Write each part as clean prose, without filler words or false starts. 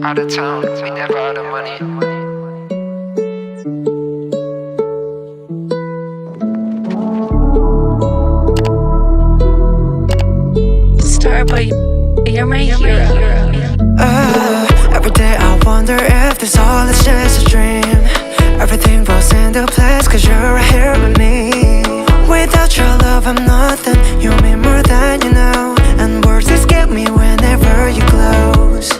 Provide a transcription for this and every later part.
Out of town, we never out of money. Starboy, you're my hero. Every day I wonder if this all is just a dream. Everything falls into place cause you're right here with me. Without your love I'm nothing. You mean more than you know. And words escape me whenever you close.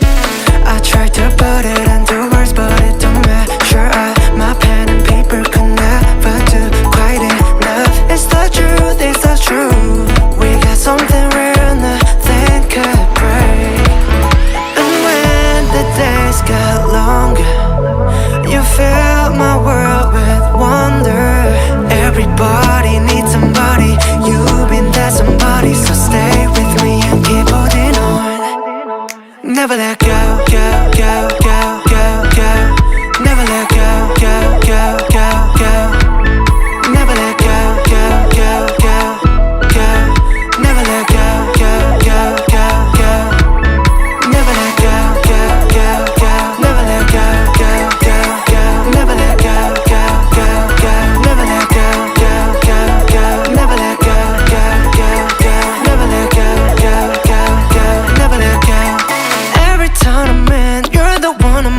I try to put it into words but it don't measure up. My pen and paper could never do quite enough. It's the truth, it's the truth. We got something real, nothing could break. And when the days get longer, you fill my world with wonder. Everybody needs somebody. You've been that somebody, so stay with me and keep holding on. Never let go, go, go, go, go, go. Never let go, go, go, go, go. Never let go, go, go, go, go. Never let go, go, go, go, go. Never let go, go, go, go. Never let go, go, go, go. Never let go, go, go, go. Never let go, go, go, go. Never let go, go, go, go. Never let go, go, go, go. Never let go. Every time I'm in, you're the one I'm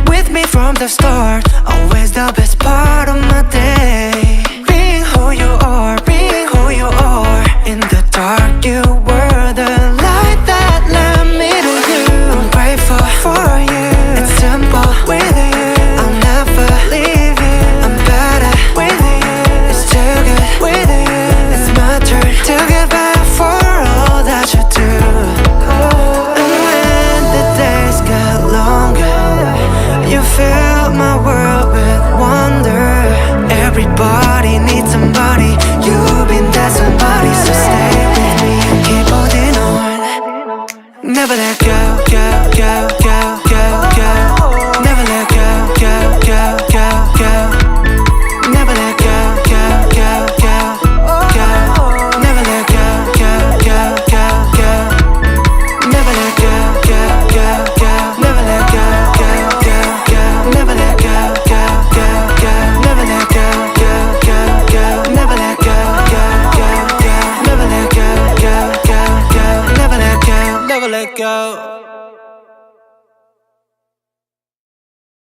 with me from the start. Always the best part of my day. Being who you are, being who you are. In the dark, you were the light that led me to you. I'm grateful for you. It's simple with you. I'll never leave you. I'm better with you. It's too good with you. It's my turn to give back for all that you do. And when the days get longer, you fill my world with wonder. Everybody needs somebody. You've been that somebody, so stay with me and keep holding on. Never let go, go, go,